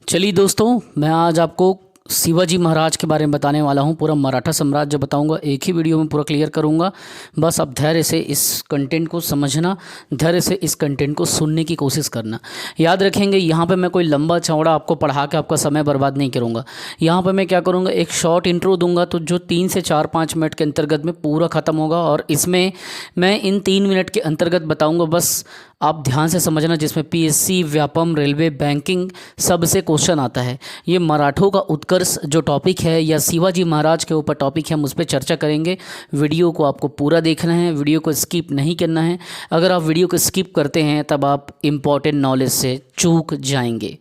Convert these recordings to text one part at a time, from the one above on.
चलिए दोस्तों, मैं आज आपको शिवाजी महाराज के बारे में बताने वाला हूँ। पूरा मराठा साम्राज्य बताऊँगा, एक ही वीडियो में पूरा क्लियर करूँगा। बस आप धैर्य से इस कंटेंट को समझना, धैर्य से इस कंटेंट को सुनने की कोशिश करना। याद रखेंगे, यहाँ पे मैं कोई लंबा चौड़ा आपको पढ़ा के आपका समय बर्बाद नहीं करूँगा। यहाँ पे मैं क्या करूँगा, एक शॉर्ट इंट्रो दूंगा तो जो 3 से 4-5 मिनट के अंतर्गत में पूरा ख़त्म होगा, और इसमें मैं इन 3 मिनट के अंतर्गत बताऊँगा। बस आप ध्यान से समझना, जिसमें पीएससी, व्यापम, रेलवे, बैंकिंग सबसे क्वेश्चन आता है। ये मराठों का उत्कर्ष जो टॉपिक है, या शिवाजी महाराज के ऊपर टॉपिक है, हम उस पर चर्चा करेंगे। वीडियो को आपको पूरा देखना है, वीडियो को स्किप नहीं करना है। अगर आप वीडियो को स्किप करते हैं तब आप इम्पॉर्टेंट नॉलेज से चूक जाएंगे।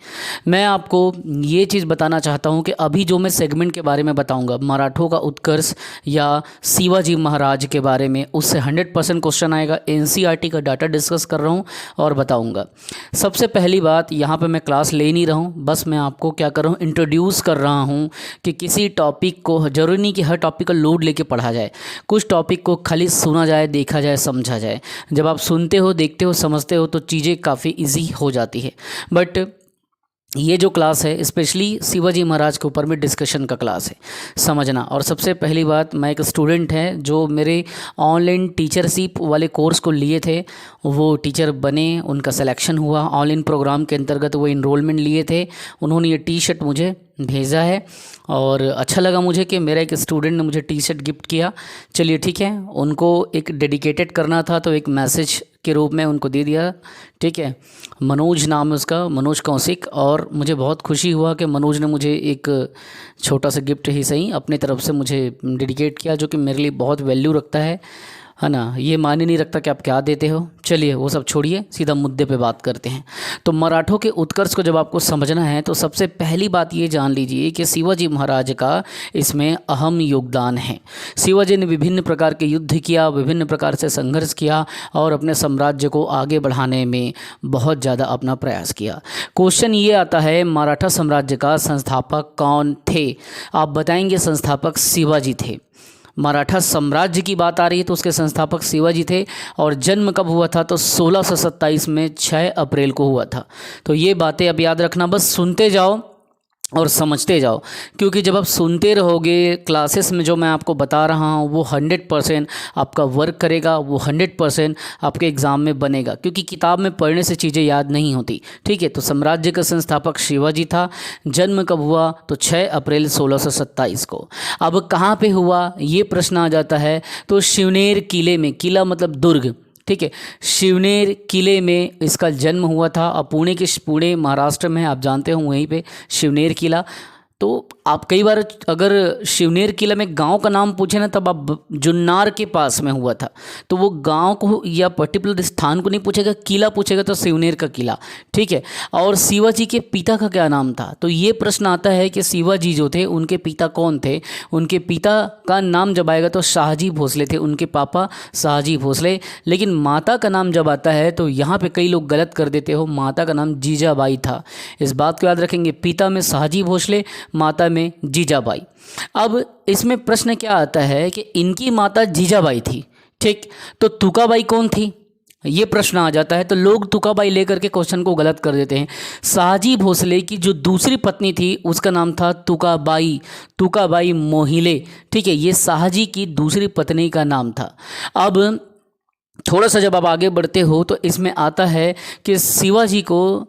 मैं आपको ये चीज़ बताना चाहता हूँ कि अभी जो मैं सेगमेंट के बारे में बताऊँगा, मराठों का उत्कर्ष या शिवाजी महाराज के बारे में, उससे 100% क्वेश्चन आएगा। एनसीईआरटी का डाटा डिस्कस कर रहा हूँ और बताऊंगा। सबसे पहली बात, यहाँ पे मैं क्लास ले नहीं रहा हूँ, बस मैं आपको क्या कर रहा हूँ, इंट्रोड्यूस कर रहा हूँ कि किसी टॉपिक को, ज़रूरी नहीं कि हर टॉपिक का लोड लेके पढ़ा जाए। कुछ टॉपिक को खाली सुना जाए, देखा जाए, समझा जाए। जब आप सुनते हो, देखते हो, समझते हो तो चीज़ें काफ़ी ईजी हो जाती है। बट ये जो क्लास है स्पेशली शिवाजी महाराज के ऊपर में डिस्कशन का क्लास है, समझना। और सबसे पहली बात, मैं एक स्टूडेंट है जो मेरे ऑनलाइन टीचरशिप वाले कोर्स को लिए थे, वो टीचर बने, उनका सिलेक्शन हुआ ऑनलाइन प्रोग्राम के अंतर्गत, वो इनरोलमेंट लिए थे। उन्होंने ये टी शर्ट मुझे भेजा है और अच्छा लगा मुझे कि मेरा एक स्टूडेंट ने मुझे टी शर्ट गिफ्ट किया। चलिए ठीक है, उनको एक डेडिकेटेड करना था तो एक मैसेज के रूप में उनको दे दिया। ठीक है, मनोज नाम है उसका, मनोज कौशिक। और मुझे बहुत खुशी हुआ कि मनोज ने मुझे एक छोटा सा गिफ्ट ही सही अपनी तरफ से मुझे डेडिकेट किया, जो कि मेरे लिए बहुत वैल्यू रखता है ना। ये मायने नहीं रखता कि आप क्या देते हो। चलिए वो सब छोड़िए, सीधा मुद्दे पे बात करते हैं। तो मराठों के उत्कर्ष को जब आपको समझना है तो सबसे पहली बात ये जान लीजिए कि शिवाजी महाराज का इसमें अहम योगदान है। शिवाजी ने विभिन्न प्रकार के युद्ध किया, विभिन्न प्रकार से संघर्ष किया और अपने साम्राज्य को आगे बढ़ाने में बहुत ज़्यादा अपना प्रयास किया। क्वेश्चन ये आता है, मराठा साम्राज्य का संस्थापक कौन थे? आप बताएंगे संस्थापक शिवाजी थे। मराठा साम्राज्य की बात आ रही है तो उसके संस्थापक शिवाजी थे। और जन्म कब हुआ था? तो 1627 में 6 अप्रैल को हुआ था। तो ये बातें अब याद रखना, बस सुनते जाओ और समझते जाओ, क्योंकि जब आप सुनते रहोगे क्लासेस में जो मैं आपको बता रहा हूँ वो 100% आपका वर्क करेगा, वो 100% आपके एग्ज़ाम में बनेगा, क्योंकि किताब में पढ़ने से चीज़ें याद नहीं होती। ठीक है, तो साम्राज्य का संस्थापक शिवाजी था। जन्म कब हुआ? तो 6 अप्रैल 1627 को। अब कहाँ पे हुआ ये प्रश्न आ जाता है, तो शिवनेर किले में, किला मतलब दुर्ग, ठीक है, शिवनेर किले में इसका जन्म हुआ था। और पुणे महाराष्ट्र में, आप जानते हो, वहीं पे शिवनेर किला। तो आप कई बार अगर शिवनेर किला में गांव का नाम पूछे ना, तब आप जुन्नार के पास में हुआ था, तो वो गांव को या पर्टिकुलर स्थान को नहीं पूछेगा, किला पूछेगा तो शिवनेर का किला। ठीक है, और शिवाजी के पिता का क्या नाम था? तो ये प्रश्न आता है कि शिवाजी जो थे उनके पिता कौन थे। उनके पिता का नाम जब आएगा तो शाहजी भोसले थे, उनके पापा शाहजी भोसले। लेकिन माता का नाम जब आता है तो यहाँ पे कई लोग गलत कर देते हो, माता का नाम जीजाबाई था। इस बात को याद रखेंगे, पिता में शाहजी भोसले, माता में जीजाबाई। अब इसमें प्रश्न क्या आता है कि इनकी माता जीजाबाई थी, ठीक, तो तुकाबाई कौन थी? ये प्रश्न आ जाता है। तो लोग तुकाबाई लेकर के क्वेश्चन को गलत कर देते हैं। शाहजी भोसले की जो दूसरी पत्नी थी उसका नाम था तुकाबाई, तुकाबाई मोहिले। ठीक है, ये शाहजी की दूसरी पत्नी का नाम था। अब थोड़ा सा जब आप आगे बढ़ते हो तो इसमें आता है कि शिवाजी को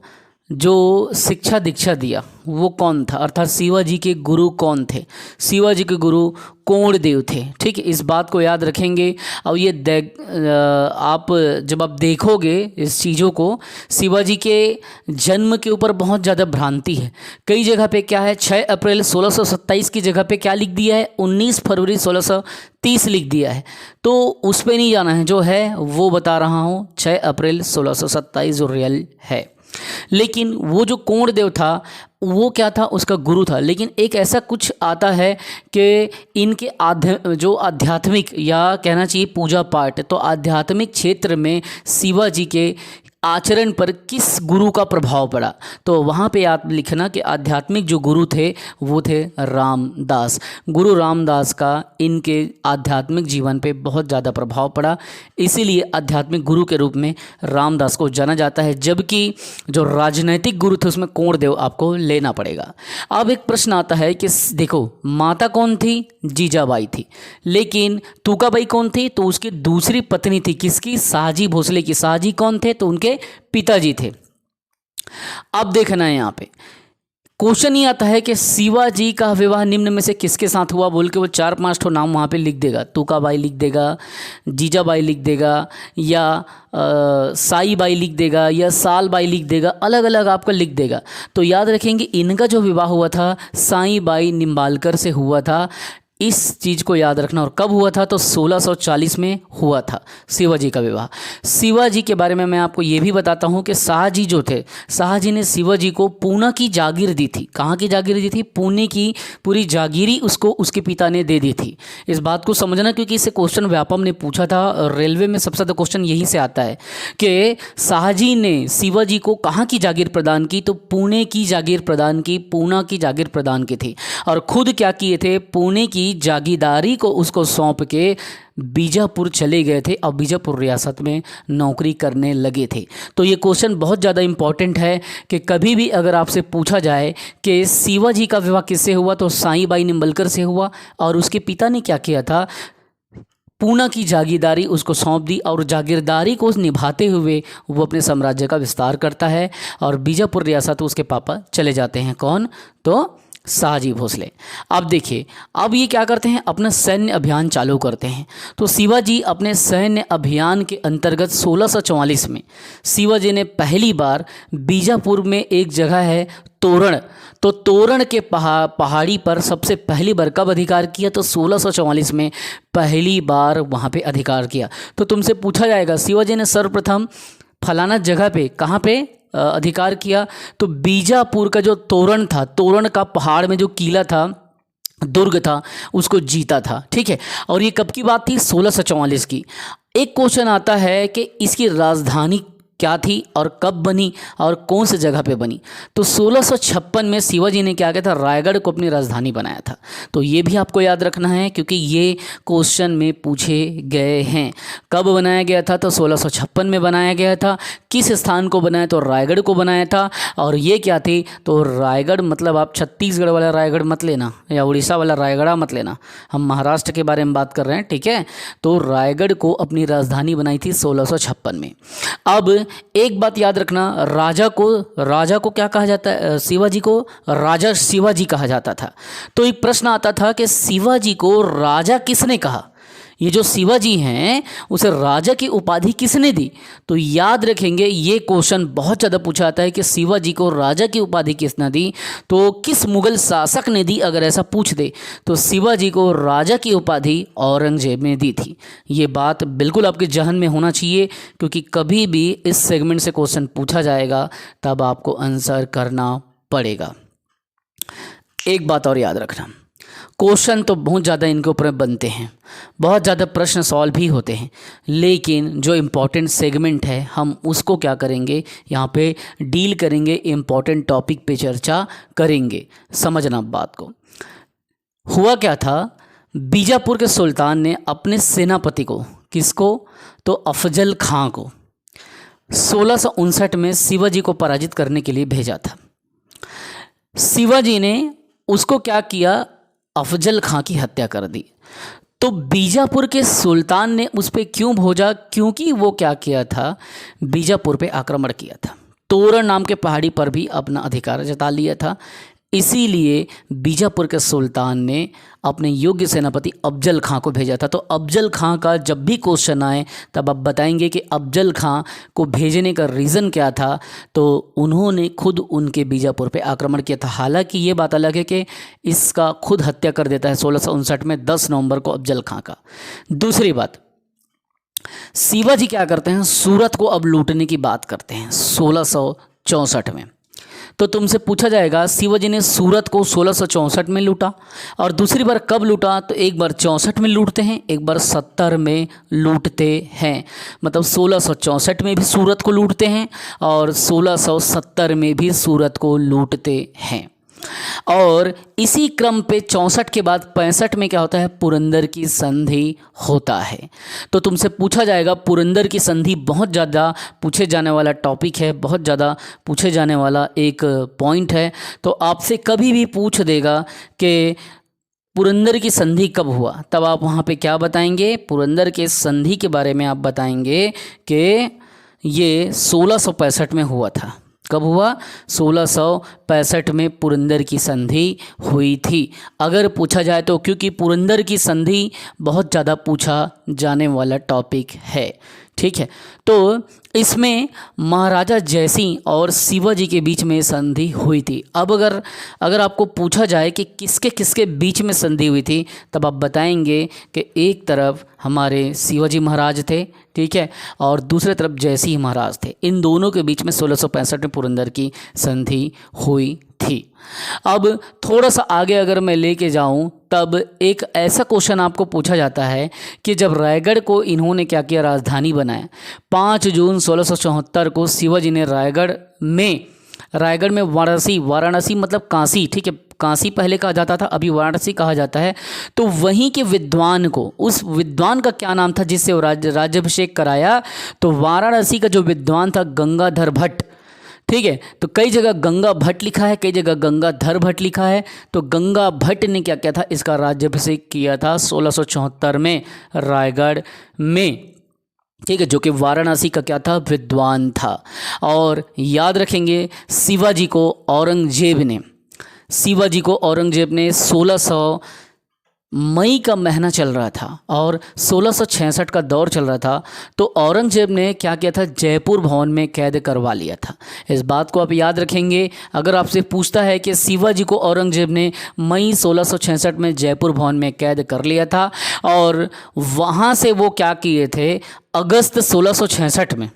जो शिक्षा दीक्षा दिया वो कौन था, अर्थात शिवाजी के गुरु कौन थे? शिवाजी के गुरु कोंडदेव थे। ठीक है, इस बात को याद रखेंगे। और ये आप जब आप देखोगे इस चीज़ों को, शिवाजी के जन्म के ऊपर बहुत ज़्यादा भ्रांति है। कई जगह पे क्या है, 6 अप्रैल 1627 की जगह पे क्या लिख दिया है, 19 फरवरी 1630 लिख दिया है। तो उस पर नहीं जाना है, जो है वो बता रहा हूँ, 6 अप्रैल 1627 जो रियल है। लेकिन वो जो कोंडदेव था वो क्या था, उसका गुरु था। लेकिन एक ऐसा कुछ आता है कि इनके जो आध्यात्मिक, या कहना चाहिए पूजा पाठ, तो आध्यात्मिक क्षेत्र में शिवाजी के आचरण पर किस गुरु का प्रभाव पड़ा? तो वहाँ पे आप लिखना कि आध्यात्मिक जो गुरु थे वो थे रामदास। गुरु रामदास का इनके आध्यात्मिक जीवन पे बहुत ज़्यादा प्रभाव पड़ा, इसीलिए आध्यात्मिक गुरु के रूप में रामदास को जाना जाता है। जबकि जो राजनैतिक गुरु थे उसमें कोणदेव आपको लेना पड़ेगा। अब एक प्रश्न आता है कि देखो, माता कौन थी? जीजाबाई थी। लेकिन तूकाबाई कौन थी? तो उसकी दूसरी पत्नी थी, किसकी? शाहजी भोसले की। शाहजी कौन थे? तो उनके पिताजी थे। अब देखना है यहाँ पे क्वेश्चन ये आता है कि शिवाजी का विवाह निम्न में से किसके साथ हुआ? बोल के वो 4-5 ठो नाम वहाँ पे लिख देगा। तूकाबाई लिख देगा, जीजाबाई लिख देगा, या साईबाई लिख देगा, या सालबाई लिख देगा, अलग अलग आपका लिख देगा। तो याद रखेंगे इनका जो विवाह हुआ था साईबाई निम्बालकर से हुआ था। इस चीज़ को याद रखना। और कब हुआ था? तो 1640 में हुआ था शिवाजी का विवाह। शिवाजी के बारे में मैं आपको ये भी बताता हूँ कि शाहजी जो थे, शाहजी ने शिवाजी को पूना की जागीर दी थी। कहाँ की जागीर दी थी? पुणे की पूरी जागीरी उसको उसके पिता ने दे दी थी। इस बात को समझना, क्योंकि इसे क्वेश्चन व्यापम ने पूछा था। रेलवे में सबसे ज़्यादा क्वेश्चन यही से आता है कि शाहजी ने शिवाजी को कहाँ की जागीर प्रदान की? तो पुणे की जागीर प्रदान की, पूना की जागीर प्रदान की थी। और खुद क्या किए थे? पुणे की जागीरदारी को उसको सौंप के बीजापुर चले गए थे और बीजापुर रियासत में नौकरी करने लगे थे। तो ये क्वेश्चन बहुत ज़्यादा इम्पॉर्टेंट है कि कभी भी अगर आपसे पूछा जाए कि शिवाजी का विवाह किससे हुआ, तो साईबाई निम्बलकर से हुआ। और उसके पिता ने क्या किया था? पूना की जागीरदारी उसको सौंप दी, और जागीरदारी को निभाते हुए वो अपने साम्राज्य का विस्तार करता है। और बीजापुर रियासत उसके पापा चले जाते हैं। कौन? तो शाहजी भोसले। अब देखिए, अब ये क्या करते हैं? अपना सैन्य अभियान चालू करते हैं। तो शिवाजी अपने सैन्य अभियान के अंतर्गत 1644 में शिवाजी ने पहली बार बीजापुर में एक जगह है तोरण, तो तोरण के पहाड़ी पर सबसे पहली बार कब अधिकार किया? तो 1644 में पहली बार वहाँ पे अधिकार किया। तो तुमसे पूछा जाएगा शिवाजी ने सर्वप्रथम फलाना जगह पे कहाँ पे अधिकार किया? तो बीजापुर का जो तोरण था, तोरण का पहाड़ में जो किला था, दुर्ग था, उसको जीता था। ठीक है। और ये कब की बात थी? 1644 की। एक क्वेश्चन आता है कि इसकी राजधानी क्या थी और कब बनी और कौन से जगह पे बनी? तो 1656 में शिवाजी ने क्या किया था? रायगढ़ को अपनी राजधानी बनाया था। तो ये भी आपको याद रखना है, क्योंकि ये क्वेश्चन में पूछे गए हैं। कब बनाया गया था? तो 1656 में बनाया गया था। किस स्थान को बनाया? तो रायगढ़ को बनाया था। और ये क्या थी? तो रायगढ़ मतलब आप छत्तीसगढ़ वाला रायगढ़ मत लेना, या उड़ीसा वाला रायगढ़ मत लेना, हम महाराष्ट्र के बारे में बात कर रहे हैं। ठीक है। तो रायगढ़ को अपनी राजधानी बनाई थी 1656 में। अब एक बात याद रखना, राजा को क्या कहा जाता है? शिवाजी को राजा शिवाजी कहा जाता था। तो एक प्रश्न आता था कि शिवाजी को राजा किसने कहा? ये जो शिवाजी हैं उसे राजा की उपाधि किसने दी? तो याद रखेंगे ये क्वेश्चन बहुत ज़्यादा पूछा जाता है कि शिवाजी को राजा की उपाधि किसने दी, तो किस मुगल शासक ने दी? अगर ऐसा पूछ दे तो शिवाजी को राजा की उपाधि औरंगजेब ने दी थी। ये बात बिल्कुल आपके जहन में होना चाहिए, क्योंकि कभी भी इस सेगमेंट से क्वेश्चन पूछा जाएगा तब आपको आंसर करना पड़ेगा। एक बात और याद रखना, क्वेश्चन तो बहुत ज़्यादा इनके ऊपर बनते हैं, बहुत ज़्यादा प्रश्न सॉल्व भी होते हैं, लेकिन जो इम्पोर्टेंट सेगमेंट है हम उसको क्या करेंगे? यहाँ पे डील करेंगे, इम्पोर्टेंट टॉपिक पे चर्चा करेंगे। समझना बात को। हुआ क्या था? बीजापुर के सुल्तान ने अपने सेनापति को, किसको? तो अफजल खां को 1659 में शिवाजी को पराजित करने के लिए भेजा था। शिवाजी ने उसको क्या किया? अफजल खां की हत्या कर दी। तो बीजापुर के सुल्तान ने उस पर क्यों भोजा? क्योंकि वो क्या किया था? बीजापुर पे आक्रमण किया था, तोरण नाम के पहाड़ी पर भी अपना अधिकार जता लिया था। इसीलिए बीजापुर के सुल्तान ने अपने योग्य सेनापति अफजल खां को भेजा था। तो अफजल खां का जब भी क्वेश्चन आए तब आप बताएंगे कि अफजल खां को भेजने का रीज़न क्या था। तो उन्होंने खुद उनके बीजापुर पे आक्रमण किया था। हालांकि ये बात अलग है कि इसका खुद हत्या कर देता है 1659 में 10 नवंबर को अफजल खां का। दूसरी बात, शिवाजी क्या करते हैं? सूरत को अब लूटने की बात करते हैं 1664 में। तो तुमसे पूछा जाएगा शिवाजी ने सूरत को 1664 में लूटा, और दूसरी बार कब लूटा, तो एक बार 64 में लूटते हैं, एक बार 70 में लूटते हैं। मतलब 1664 में भी सूरत को लूटते हैं और 1670 में भी सूरत को लूटते हैं। और इसी क्रम पे 64 के बाद 65 में क्या होता है, पुरंदर की संधि होता है। तो तुमसे पूछा जाएगा, पुरंदर की संधि बहुत ज़्यादा पूछे जाने वाला टॉपिक है, बहुत ज़्यादा पूछे जाने वाला एक पॉइंट है। तो आपसे कभी भी पूछ देगा कि पुरंदर की संधि कब हुआ, तब आप वहाँ पे क्या बताएंगे, पुरंदर के संधि के बारे में आप बताएंगे कि ये 1665 में हुआ था। कब हुआ, 1665 में पुरंदर की संधि हुई थी, अगर पूछा जाए तो, क्योंकि पुरंदर की संधि बहुत ज़्यादा पूछा जाने वाला टॉपिक है। ठीक है, तो इसमें महाराजा जयसिंह और शिवाजी के बीच में संधि हुई थी। अब अगर आपको पूछा जाए कि किसके किसके बीच में संधि हुई थी, तब आप बताएंगे कि एक तरफ हमारे शिवाजी महाराज थे, ठीक है, और दूसरे तरफ जयसिंह महाराज थे। इन दोनों के बीच में 1665 में पुरंदर की संधि हुई थी। अब थोड़ा सा आगे अगर मैं लेके जाऊं, तब एक ऐसा क्वेश्चन आपको पूछा जाता है कि जब रायगढ़ को इन्होंने क्या किया, राजधानी बनाया। 5 जून 1674 को शिवाजी ने रायगढ़ में वाराणसी मतलब काशी, ठीक है, काशी पहले कहा जाता था, अभी वाराणसी कहा जाता है। तो वहीं के विद्वान को, उस विद्वान का क्या नाम था जिससे वो राज्याभिषेक कराया, तो वाराणसी का जो विद्वान था गंगाधर भट्ट। ठीक है, तो कई जगह गंगा भट्ट लिखा है, कई जगह गंगाधर भट्ट लिखा है। तो गंगा भट्ट ने क्या किया था, इसका राज्याभिषेक किया था 1674 में रायगढ़ में। ठीक है, जो कि वाराणसी का क्या था, विद्वान था। और याद रखेंगे शिवाजी को औरंगजेब ने 1600 मई का महीना चल रहा था और 1666 का दौर चल रहा था, तो औरंगजेब ने क्या किया था, जयपुर भवन में कैद करवा लिया था। इस बात को आप याद रखेंगे। अगर आपसे पूछता है कि शिवाजी को औरंगजेब ने मई 1666 में जयपुर भवन में कैद कर लिया था, और वहाँ से वो क्या किए थे, अगस्त 1666 में,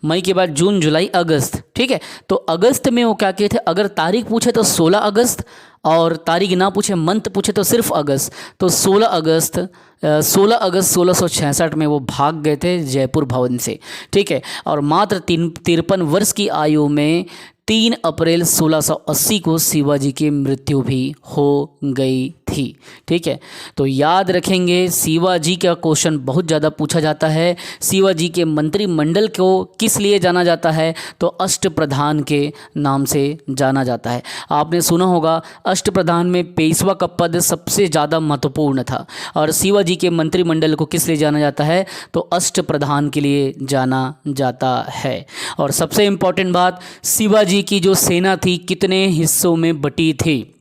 मई के बाद जून जुलाई अगस्त, ठीक है, तो अगस्त में वो क्या किए थे, अगर तारीख पूछे तो 16 अगस्त, और तारीख ना पूछे, मंथ पूछे तो सिर्फ अगस्त, तो 16 अगस्त 1666 में वो भाग गए थे जयपुर भवन से। ठीक है, और मात्र 53 वर्ष की आयु में 3 अप्रैल 1680 को शिवाजी की मृत्यु भी हो गई थी। ठीक है, तो याद रखेंगे, शिवाजी का क्वेश्चन बहुत ज़्यादा पूछा जाता है। शिवाजी के मंत्रिमंडल को किस लिए जाना जाता है, तो अष्टप्रधान के नाम से जाना जाता है। आपने सुना होगा अष्टप्रधान में पेशवा का पद सबसे ज़्यादा महत्वपूर्ण था, और शिवाजी के मंत्रिमंडल को किस लिए जाना जाता है, तो अष्टप्रधान के लिए जाना जाता है। और सबसे इम्पोर्टेंट बात, शिवाजी की जो सेना थी कितने हिस्सों में बटी थी।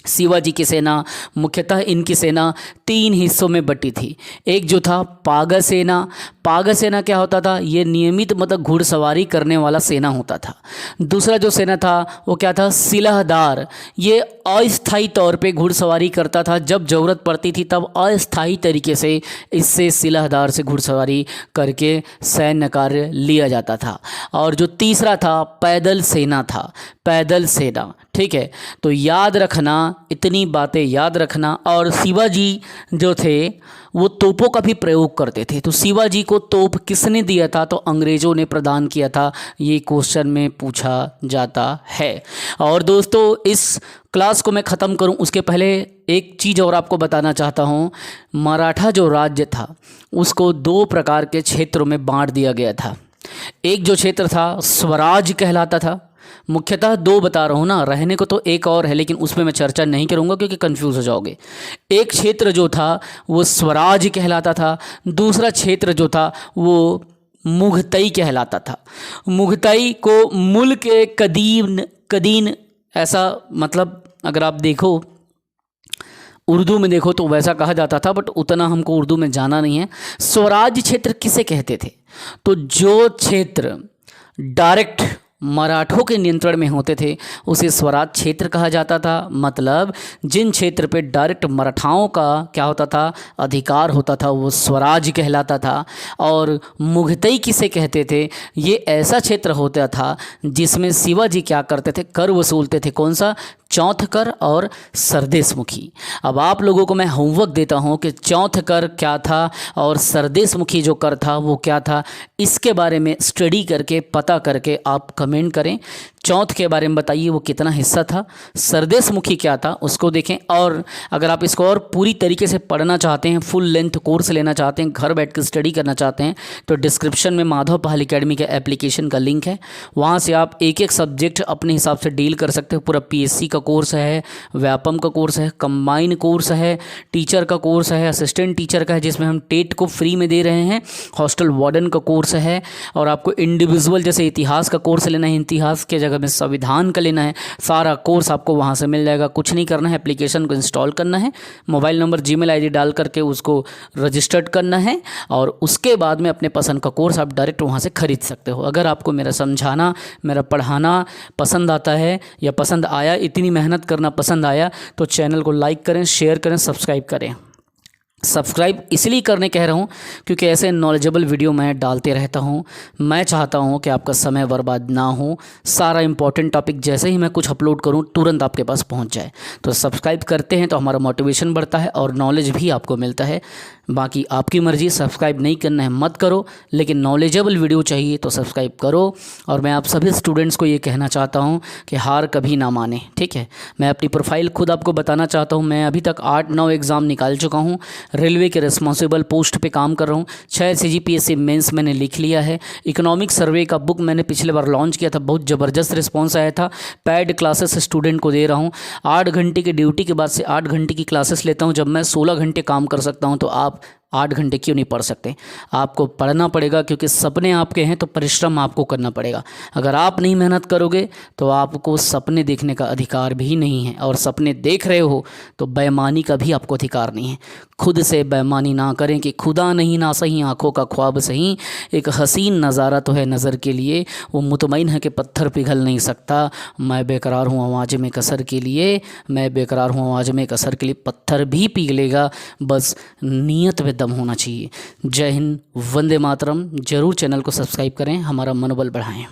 शिवाजी की सेना, मुख्यतः इनकी सेना 3 हिस्सों में बटी थी। एक जो था पागा सेना। पागा सेना क्या होता था, ये नियमित मतलब घुड़सवारी करने वाला सेना होता था। दूसरा जो सेना था वो क्या था, सिलहदार। ये अस्थायी तौर पे घुड़सवारी करता था, जब ज़रूरत पड़ती थी तब अस्थायी तरीके से इससे सिलहदार से घुड़सवारी करके सैन्य कार्य लिया जाता था। और जो तीसरा था पैदल सेना था, पैदल सेना। ठीक है, तो याद रखना, इतनी बातें याद रखना। और शिवाजी जो थे वो तोपों का भी प्रयोग करते थे। तो शिवाजी को तोप किसने दिया था, तो अंग्रेज़ों ने प्रदान किया था, ये क्वेश्चन में पूछा जाता है। और दोस्तों, इस क्लास को मैं ख़त्म करूं उसके पहले एक चीज़ और आपको बताना चाहता हूं। मराठा जो राज्य था उसको 2 प्रकार के क्षेत्रों में बांट दिया गया था। एक जो क्षेत्र था स्वराज कहलाता था, मुख्यतः 2 बता रहा हूँ ना, रहने को तो एक और है लेकिन उसमें मैं चर्चा नहीं करूँगा क्योंकि कंफ्यूज हो जाओगे। एक क्षेत्र जो था वो स्वराज कहलाता था, दूसरा क्षेत्र जो था वो मुगतई कहलाता था। मुगतई को मुल्क कदीन ऐसा, मतलब अगर आप देखो उर्दू में देखो तो वैसा कहा जाता था, बट उतना हमको उर्दू में जाना नहीं है। स्वराज क्षेत्र किसे कहते थे, तो जो क्षेत्र डायरेक्ट मराठों के नियंत्रण में होते थे उसे स्वराज क्षेत्र कहा जाता था। मतलब जिन क्षेत्र पे डायरेक्ट मराठाओं का क्या होता था, अधिकार होता था, वो स्वराज कहलाता था। और मुगतई किसे कहते थे, ये ऐसा क्षेत्र होता था जिसमें शिवाजी क्या करते थे, कर वसूलते थे। कौन सा? चौथ कर और सरदेशमुखी। अब आप लोगों को मैं होमवर्क देता हूँ कि चौथ कर क्या था और सरदेशमुखी जो कर था वो क्या था, इसके बारे में स्टडी करके पता करके आप कमेंट करें। चौथ के बारे में बताइए वो कितना हिस्सा था, सरदेशमुखी क्या था उसको देखें। और अगर आप इसको और पूरी तरीके से पढ़ना चाहते हैं, फुल लेंथ कोर्स लेना चाहते हैं, घर बैठ कर स्टडी करना चाहते हैं, तो डिस्क्रिप्शन में माधव पहल एकेडमी के एप्लीकेशन का लिंक है। वहाँ से आप एक एक सब्जेक्ट अपने हिसाब से डील कर सकते हो। पूरा पीएससी का कोर्स है, व्यापम का कोर्स है, कंबाइन कोर्स है, टीचर का कोर्स है, असिस्टेंट टीचर का है जिसमें हम टेट को फ्री में दे रहे हैं, हॉस्टल वार्डन का कोर्स है। और आपको इंडिविजुअल जैसे इतिहास का कोर्स लेना है, इतिहास के जगह में संविधान का लेना है, सारा कोर्स आपको वहाँ से मिल जाएगा। कुछ नहीं करना है, एप्लीकेशन को इंस्टॉल करना है, मोबाइल नंबर जीमेल आईडी डाल करके उसको रजिस्टर्ड करना है और उसके बाद में अपने पसंद का कोर्स आप डायरेक्ट वहाँ से खरीद सकते हो। अगर आपको मेरा समझाना, मेरा पढ़ाना पसंद आता है या पसंद आया, इतनी मेहनत करना पसंद आया, तो चैनल को लाइक करें, शेयर करें, सब्सक्राइब करें। सब्सक्राइब इसलिए करने कह रहा हूँ क्योंकि ऐसे नॉलेजेबल वीडियो मैं डालते रहता हूँ। मैं चाहता हूँ कि आपका समय बर्बाद ना हो, सारा इंपॉर्टेंट टॉपिक जैसे ही मैं कुछ अपलोड करूँ तुरंत आपके पास पहुँच जाए। तो सब्सक्राइब करते हैं तो हमारा मोटिवेशन बढ़ता है और नॉलेज भी आपको मिलता है। बाकी आपकी मर्ज़ी, सब्सक्राइब नहीं करना है मत करो, लेकिन नॉलेजेबल वीडियो चाहिए तो सब्सक्राइब करो। और मैं आप सभी स्टूडेंट्स को ये कहना चाहता हूँ कि हार कभी ना माने, ठीक है। मैं अपनी प्रोफाइल खुद आपको बताना चाहता हूँ। मैं अभी तक 8-9 एग्ज़ाम निकाल चुका हूँ, रेलवे के रिस्पॉन्सिबल पोस्ट पे काम कर रहा हूँ, 6 CGPSC मेंस मैंने लिख लिया है। इकोनॉमिक सर्वे का बुक मैंने पिछले बार लॉन्च किया था, बहुत ज़बरदस्त रिस्पॉन्स आया था। पैड क्लासेस स्टूडेंट को दे रहा हूँ। 8 घंटे की ड्यूटी के बाद से 8 घंटे की क्लासेस लेता हूँ। जब मैं 16 घंटे काम कर सकता हूँ तो आप 8 घंटे क्यों नहीं पढ़ सकते? आपको पढ़ना पड़ेगा क्योंकि सपने आपके हैं, तो परिश्रम आपको करना पड़ेगा। अगर आप नहीं मेहनत करोगे तो आपको सपने देखने का अधिकार भी नहीं है, और सपने देख रहे हो तो बेईमानी का भी आपको अधिकार नहीं है। खुद से बेईमानी ना करें कि खुदा नहीं ना सही आँखों का ख्वाब सही, एक हसीन नज़ारा तो है नज़र के लिए, वो मुतमईन है कि पत्थर पिघल नहीं सकता। मैं बेकरार हूँ आवाज़ में कसर के लिए, मैं बेकरार हूँ आवाज़ में कसर के लिए, पत्थर भी पिघलेगा, बस नीयत में दम होना चाहिए। जय हिंद, वंदे मातरम। जरूर चैनल को सब्सक्राइब करें, हमारा मनोबल बढ़ाएं।